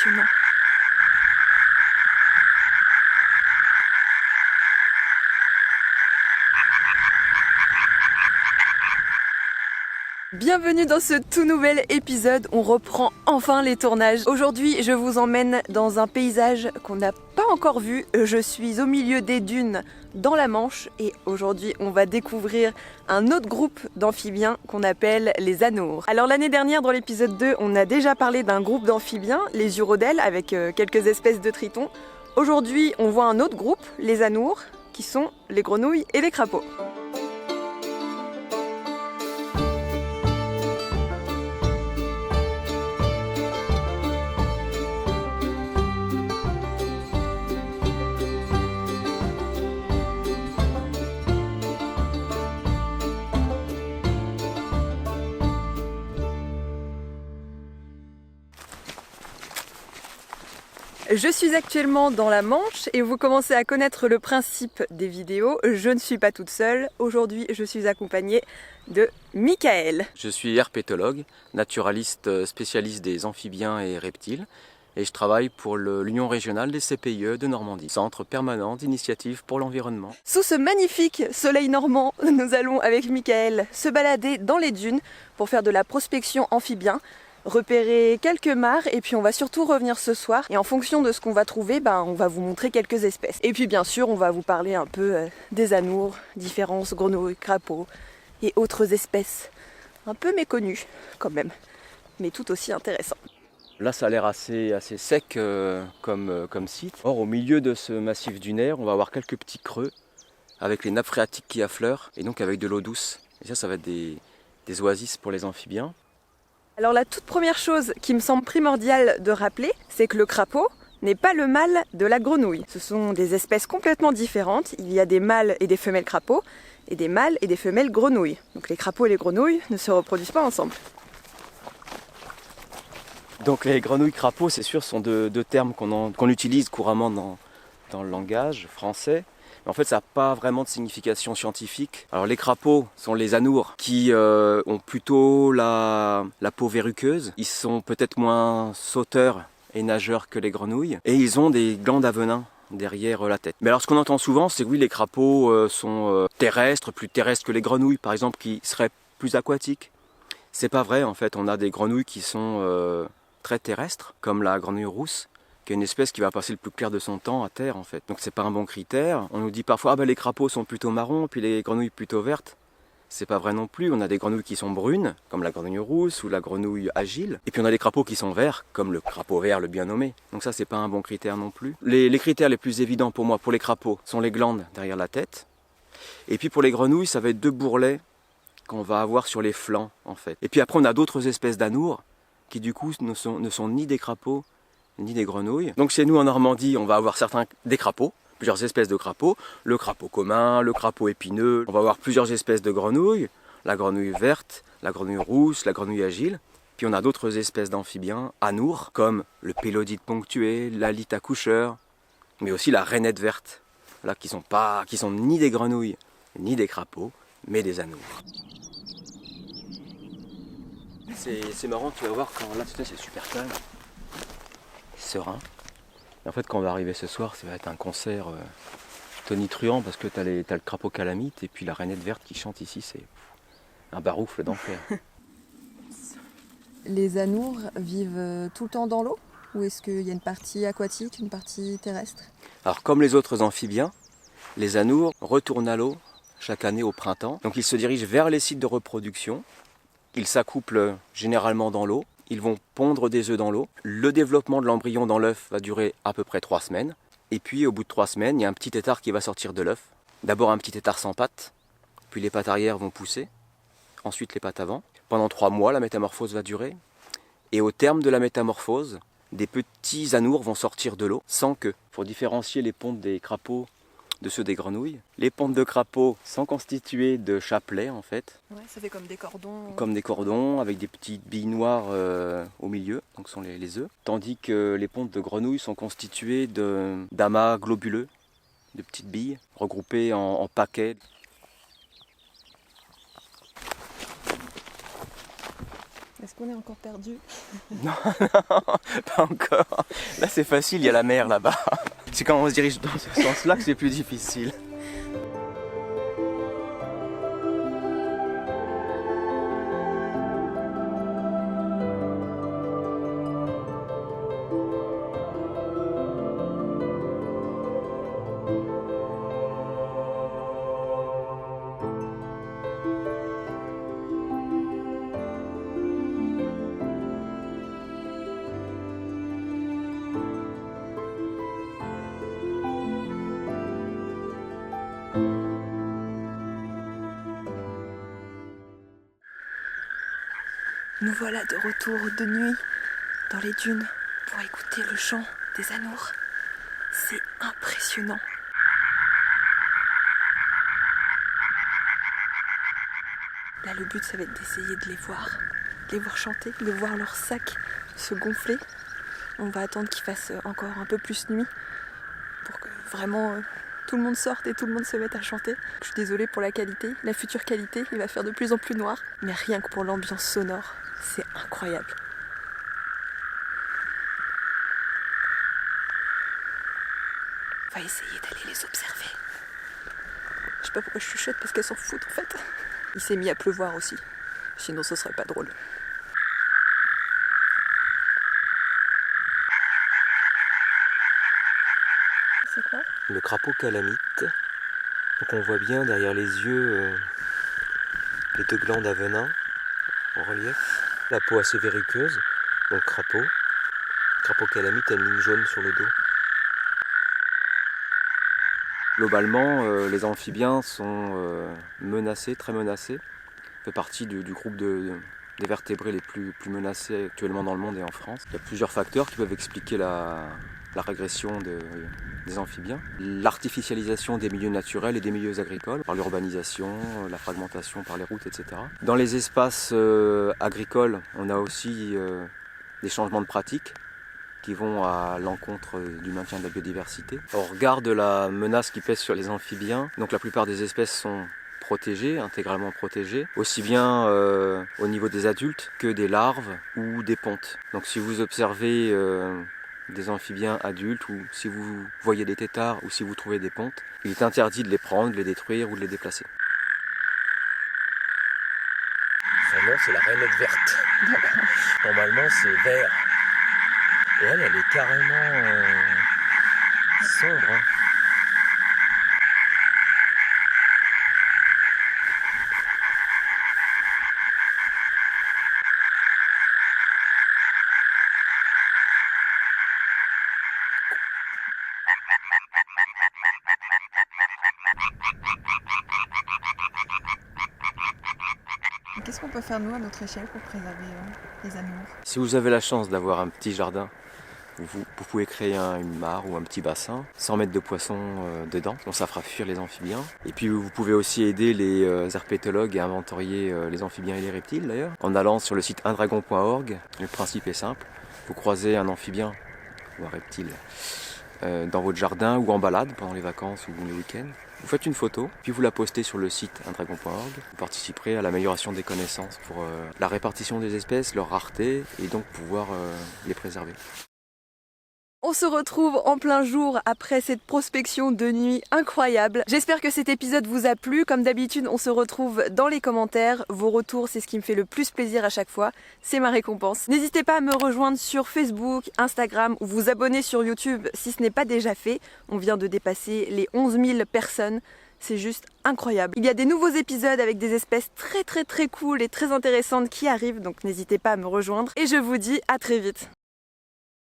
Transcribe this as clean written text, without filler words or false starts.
passionnant. Bienvenue dans ce tout nouvel épisode, on reprend enfin les tournages. Aujourd'hui je vous emmène dans un paysage qu'on n'a pas encore vu. Je suis au milieu des dunes dans la Manche et aujourd'hui on va découvrir un autre groupe d'amphibiens qu'on appelle les anours. Alors l'année dernière dans l'épisode 2 on a déjà parlé d'un groupe d'amphibiens, les urodèles, avec quelques espèces de tritons. Aujourd'hui on voit un autre groupe, les anours, qui sont les grenouilles et les crapauds. Je suis actuellement dans la Manche et vous commencez à connaître le principe des vidéos. Je ne suis pas toute seule. Aujourd'hui, je suis accompagnée de Michael. Je suis herpétologue, naturaliste spécialiste des amphibiens et reptiles et je travaille pour l'Union régionale des CPIE de Normandie, Centre permanent d'initiative pour l'environnement. Sous ce magnifique soleil normand, nous allons avec Michael se balader dans les dunes pour faire de la prospection amphibien, repérer quelques mares et puis on va surtout revenir ce soir et en fonction de ce qu'on va trouver, on va vous montrer quelques espèces. Et puis bien sûr on va vous parler un peu des anours, différentes grenouilles, crapauds et autres espèces un peu méconnues quand même, mais tout aussi intéressantes. Là ça a l'air assez sec comme site. Or au milieu de ce massif dunaire on va avoir quelques petits creux avec les nappes phréatiques qui affleurent et donc avec de l'eau douce. Et ça va être des oasis pour les amphibiens. Alors la toute première chose qui me semble primordiale de rappeler, c'est que le crapaud n'est pas le mâle de la grenouille. Ce sont des espèces complètement différentes. Il y a des mâles et des femelles crapauds, et des mâles et des femelles grenouilles. Donc les crapauds et les grenouilles ne se reproduisent pas ensemble. Donc les grenouilles crapauds, c'est sûr, sont deux termes qu'on utilise couramment dans le langage français. En fait, ça n'a pas vraiment de signification scientifique. Alors les crapauds sont les anours qui ont plutôt la peau verruqueuse. Ils sont peut-être moins sauteurs et nageurs que les grenouilles. Et ils ont des glandes à venin derrière la tête. Mais alors ce qu'on entend souvent, c'est que oui, les crapauds sont terrestres, plus terrestres que les grenouilles, par exemple, qui seraient plus aquatiques. C'est pas vrai, en fait. On a des grenouilles qui sont très terrestres, comme la grenouille rousse, qui est une espèce qui va passer le plus clair de son temps à terre en fait. Donc c'est pas un bon critère. On nous dit parfois les crapauds sont plutôt marrons, puis les grenouilles plutôt vertes. C'est pas vrai non plus. On a des grenouilles qui sont brunes, comme la grenouille rousse ou la grenouille agile. Et puis on a des crapauds qui sont verts, comme le crapaud vert, le bien nommé. Donc ça c'est pas un bon critère non plus. Les critères les plus évidents pour moi, pour les crapauds, sont les glandes derrière la tête. Et puis pour les grenouilles, ça va être deux bourrelets qu'on va avoir sur les flancs en fait. Et puis après on a d'autres espèces d'anours qui du coup ne sont ni des crapauds ni des grenouilles. Donc chez nous en Normandie, on va avoir des crapauds, plusieurs espèces de crapauds, le crapaud commun, le crapaud épineux. On va avoir plusieurs espèces de grenouilles, la grenouille verte, la grenouille rousse, la grenouille agile. Puis on a d'autres espèces d'amphibiens, anours, comme le pélodite ponctué, l'alite accoucheur, mais aussi la rainette verte, là, qui sont ni des grenouilles ni des crapauds, mais des anours. C'est marrant, tu vas voir quand là c'est super calme. Serein. Et en fait, quand on va arriver ce soir, ça va être un concert tonitruant parce que t'as le crapaud calamite et puis la rainette verte qui chante ici, c'est un baroufle d'enfer. Les anours vivent tout le temps dans l'eau ou est-ce qu'il y a une partie aquatique, une partie terrestre? Alors, comme les autres amphibiens, les anours retournent à l'eau chaque année au printemps. Donc, ils se dirigent vers les sites de reproduction. Ils s'accouplent généralement dans l'eau. Ils vont pondre des œufs dans l'eau. Le développement de l'embryon dans l'œuf va durer à peu près 3 semaines. Et puis au bout de 3 semaines, il y a un petit tétard qui va sortir de l'œuf. D'abord un petit tétard sans pattes, puis les pattes arrière vont pousser, ensuite les pattes avant. Pendant 3 mois, la métamorphose va durer. Et au terme de la métamorphose, des petits anours vont sortir de l'eau sans queue. Pour différencier les pontes des crapauds de ceux des grenouilles. Les pontes de crapauds sont constituées de chapelets en fait. Ouais, ça fait comme des cordons. Comme des cordons avec des petites billes noires au milieu, donc ce sont les œufs. Tandis que les pontes de grenouilles sont constituées d'amas globuleux, de petites billes regroupées en paquets. Est-ce qu'on est encore perdu? Non, pas encore. Là c'est facile, il y a la mer là-bas. C'est quand on se dirige dans ce sens-là que c'est plus difficile. Nous voilà de retour de nuit dans les dunes pour écouter le chant des anours. C'est impressionnant. Là, le but, ça va être d'essayer de les voir chanter, de voir leur sac se gonfler. On va attendre qu'il fasse encore un peu plus nuit pour que vraiment tout le monde sorte et tout le monde se mette à chanter. Je suis désolée pour la qualité, la future qualité, il va faire de plus en plus noir. Mais rien que pour l'ambiance sonore, c'est incroyable. On va essayer d'aller les observer. Je sais pas pourquoi je chuchote, parce qu'elles s'en foutent en fait. Il s'est mis à pleuvoir aussi, sinon ce serait pas drôle. C'est quoi? Le crapaud calamite. Donc on voit bien derrière les yeux les deux glandes à venin en relief. La peau assez verruqueuse, donc crapaud. Crapaud calamite a une ligne jaune sur le dos. Globalement, les amphibiens sont menacés, très menacés. Ça fait partie du groupe des vertébrés les plus menacés actuellement dans le monde et en France. Il y a plusieurs facteurs qui peuvent expliquer la régression des amphibiens. L'artificialisation des milieux naturels et des milieux agricoles, par l'urbanisation, la fragmentation par les routes, etc. Dans les espaces agricoles, on a aussi des changements de pratiques qui vont à l'encontre du maintien de la biodiversité. Au regard de la menace qui pèse sur les amphibiens, donc la plupart des espèces sont protégées, intégralement protégées, aussi bien au niveau des adultes que des larves ou des pontes. Donc si vous observez des amphibiens adultes ou si vous voyez des têtards ou si vous trouvez des pontes, il est interdit de les prendre, de les détruire ou de les déplacer. Son nom c'est la rainette verte. Normalement c'est vert. Et elle est carrément sombre. Hein. Qu'est-ce qu'on peut faire nous à notre échelle pour préserver les anours? Si vous avez la chance d'avoir un petit jardin, vous pouvez créer une mare ou un petit bassin sans mettre de poissons dedans, donc ça fera fuir les amphibiens. Et puis vous pouvez aussi aider les herpétologues à inventorier les amphibiens et les reptiles d'ailleurs, en allant sur le site undragon.org. Le principe est simple, vous croisez un amphibien ou un reptile dans votre jardin ou en balade pendant les vacances ou les week-ends. Vous faites une photo, puis vous la postez sur le site undragon.org. Vous participerez à l'amélioration des connaissances pour la répartition des espèces, leur rareté, et donc pouvoir les préserver. On se retrouve en plein jour après cette prospection de nuit incroyable. J'espère que cet épisode vous a plu. Comme d'habitude, on se retrouve dans les commentaires. Vos retours, c'est ce qui me fait le plus plaisir à chaque fois. C'est ma récompense. N'hésitez pas à me rejoindre sur Facebook, Instagram ou vous abonner sur YouTube si ce n'est pas déjà fait. On vient de dépasser les 11 000 personnes. C'est juste incroyable. Il y a des nouveaux épisodes avec des espèces très cool et très intéressantes qui arrivent. Donc n'hésitez pas à me rejoindre. Et je vous dis à très vite.